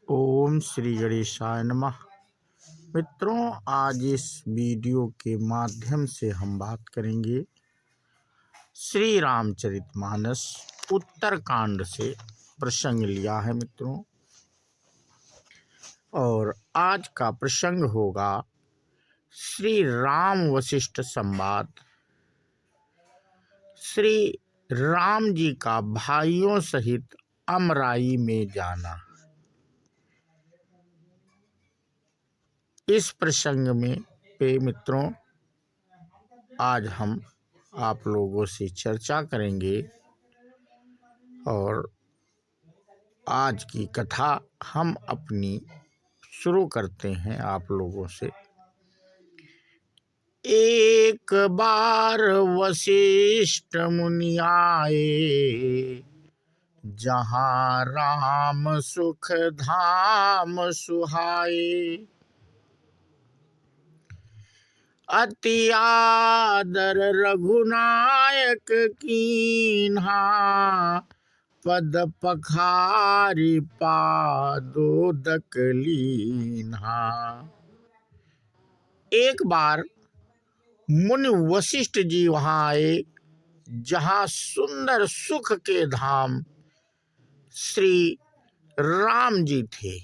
ओम श्री गणेशाय नमः। मित्रों, आज इस वीडियो के माध्यम से हम बात करेंगे श्री रामचरितमानस उत्तरकांड से प्रसंग लिया है मित्रों। और आज का प्रसंग होगा श्री राम वशिष्ठ संवाद। श्री राम जी का भाइयों सहित अमराई में जाना। इस प्रसंग में मित्रों आज हम आप लोगों से चर्चा करेंगे और आज की कथा हम अपनी शुरू करते हैं आप लोगों से। एक बार वशिष्ठ मुनि आए, जहाँ राम सुख धाम सुहाए। अति आदर रघुनायक कीन्हा, पद पखारी पादोदक लीन्हा। एक बार मुनि वशिष्ठ जी वहाँ आए, जहाँ सुंदर सुख के धाम श्री राम जी थे।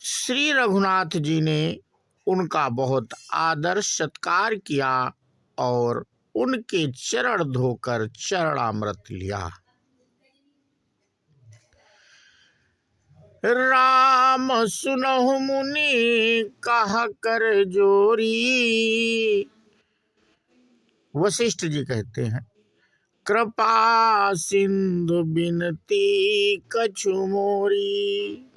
श्री रघुनाथ जी ने उनका बहुत आदर सत्कार किया और उनके चरण धोकर चरणामृत लिया। राम सुनहु मुनि कहा कर जोरी। वशिष्ठ जी कहते हैं, कृपा सिंधु बिनती कछु मोरी।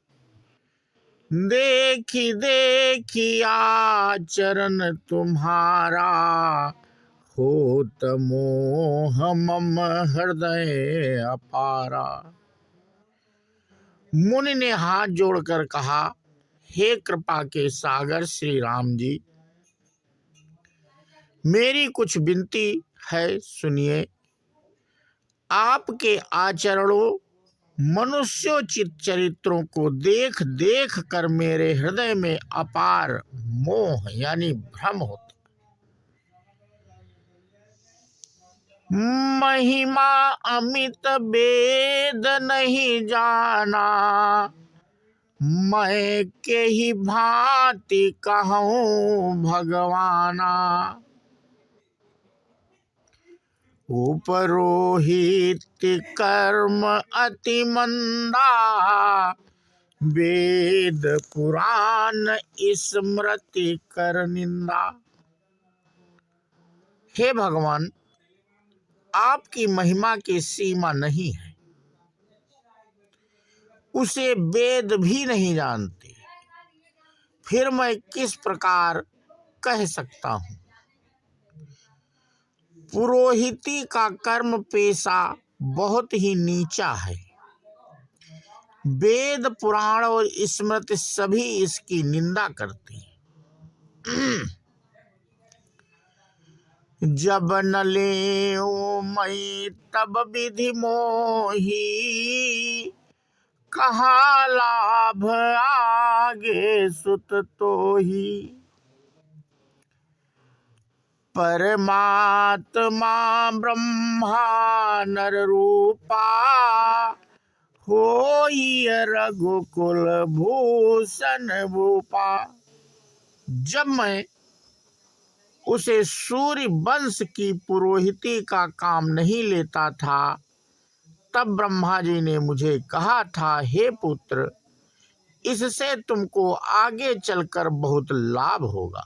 देखी देखी आचरण तुम्हारा, होत मोह मम हृदय अपारा। मुनि ने हाथ जोड़कर कहा, हे कृपा के सागर श्री राम जी, मेरी कुछ विनती है, सुनिए। आपके आचरणों मनुष्योचित चरित्रों को देख देख कर मेरे हृदय में अपार मोह यानी भ्रम होता। महिमा अमित वेद नहीं जाना, मैं के ही भांति कहूँ भगवाना। उपरोहित कर्म अति मंदा, वेद पुराण स्मृति कर निंदा। हे भगवान, आपकी महिमा की सीमा नहीं है, उसे वेद भी नहीं जानते, फिर मैं किस प्रकार कह सकता हूँ। पुरोहिती का कर्म पेशा बहुत ही नीचा है। वेद पुराण और स्मृति सभी इसकी निंदा करते हैं। जब न ले मैं तब विधि मोही, कहा लाभ आगे सुत तो ही। परमात्मा ब्रह्मा नर रूपा, होई रघुकुल भूषण भूपा। जब मैं उसे सूर्य वंश की पुरोहिती का काम नहीं लेता था, तब ब्रह्मा जी ने मुझे कहा था, हे पुत्र, इससे तुमको आगे चलकर बहुत लाभ होगा।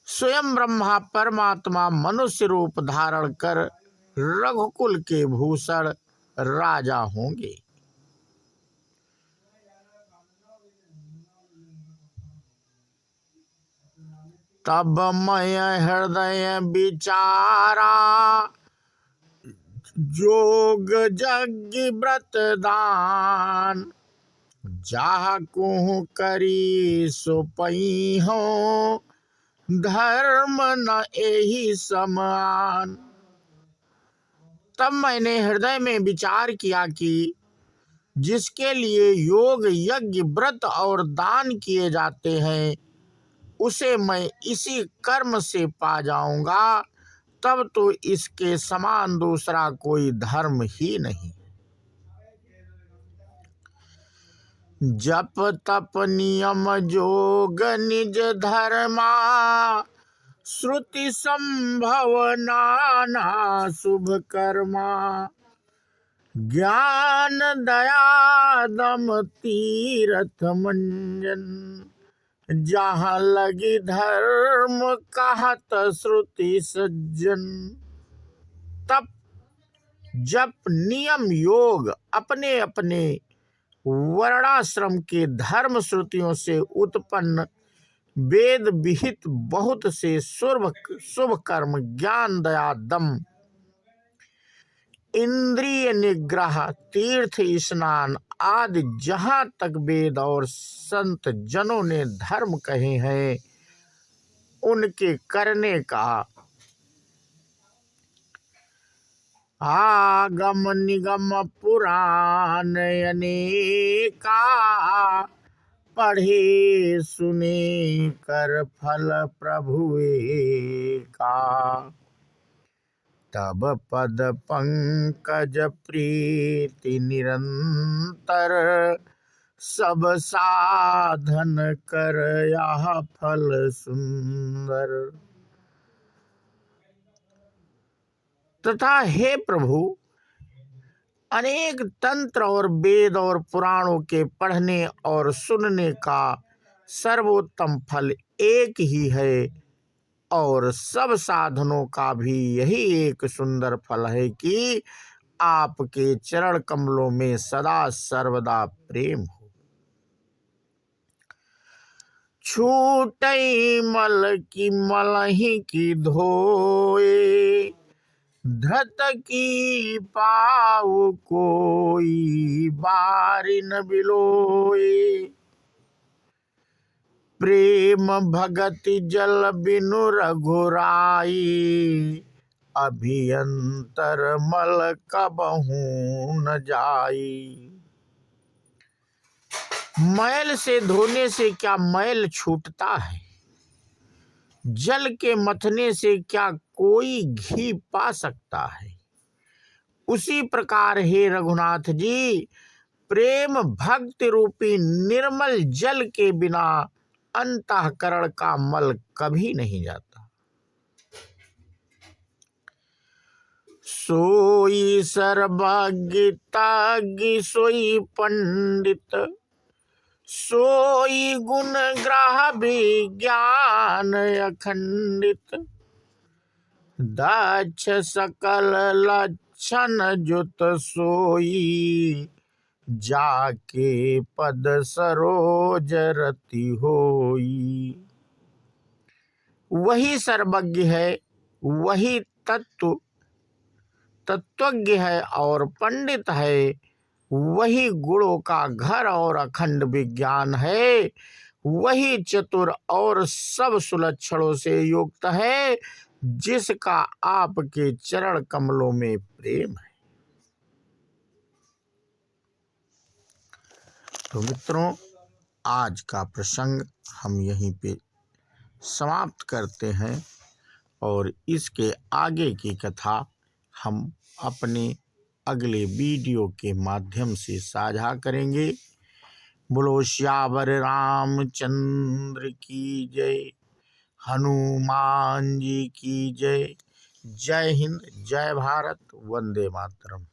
स्वयं ब्रह्मा परमात्मा मनुष्य रूप धारण कर रघुकुल के भूषण राजा होंगे। तब मैं हृदय विचारा, जोग यज्ञ व्रत दान। जाहु करी सो पई हो, धर्म न एहि समान। तब मैंने हृदय में विचार किया कि जिसके लिए योग, यज्ञ, व्रत और दान किए जाते हैं उसे मैं इसी कर्म से पा जाऊंगा। तब तो इसके समान दूसरा कोई धर्म ही नहीं। जप तप नियम जोग निज धर्मा, श्रुति संभव नाना शुभ कर्मा। ज्ञान दया दम तीरथ मंजन, जहाँ लगी धर्म कहत श्रुति सज्जन। तप, जप, नियम, योग अपने अपने वर्णाश्रम के धर्म श्रुतियों से उत्पन्न वेद विहित बहुत से शुभ कर्म, ज्ञान दया दम, इंद्रिय निग्रह, तीर्थ स्नान आदि जहां तक वेद और संत जनों ने धर्म कहे हैं उनके करने का आगम निगम पुराण अनेका, पढ़े सुने कर फल प्रभु का। तब पद पंकज प्रीति निरंतर, सब साधन कर यह फल सुंदर। तथा हे प्रभु, अनेक तंत्र और वेद और पुराणों के पढ़ने और सुनने का सर्वोत्तम फल एक ही है और सब साधनों का भी यही एक सुंदर फल है कि आपके चरण कमलों में सदा सर्वदा प्रेम हो। छूटई मल की मलही की धोए, धृत की पाऊ कोई बारी न बिलोए। प्रेम भगति जल बिनु रघुराई, अभियंतर मल कबहू न जाई। मैल से धोने से क्या मैल छूटता है? जल के मथने से क्या कोई घी पा सकता है? उसी प्रकार हे रघुनाथ जी, प्रेम भक्ति रूपी निर्मल जल के बिना अंतःकरण का मल कभी नहीं जाता। सोई सर्वज्ञ ताज्ञ सोई पंडित, सोई गुण ग्रह विज्ञान अखंडित। दक्ष सकल लक्षण जुत सोई, जाके पद सरोज रति होई। वही सर्वज्ञ है, वही तत्वज्ञ है और पंडित है, वही गुणों का घर और अखंड विज्ञान है, वही चतुर और सब सुलक्षणों से युक्त है, जिसका आपके चरण कमलों में प्रेम है। तो मित्रों, आज का प्रसंग हम यहीं पे समाप्त करते हैं और इसके आगे की कथा हम अपने अगले वीडियो के माध्यम से साझा करेंगे। बोलो श्यावर रामचंद्र की जय, हनुमान जी की जय। जय हिंद, जय भारत, वंदे मातरम।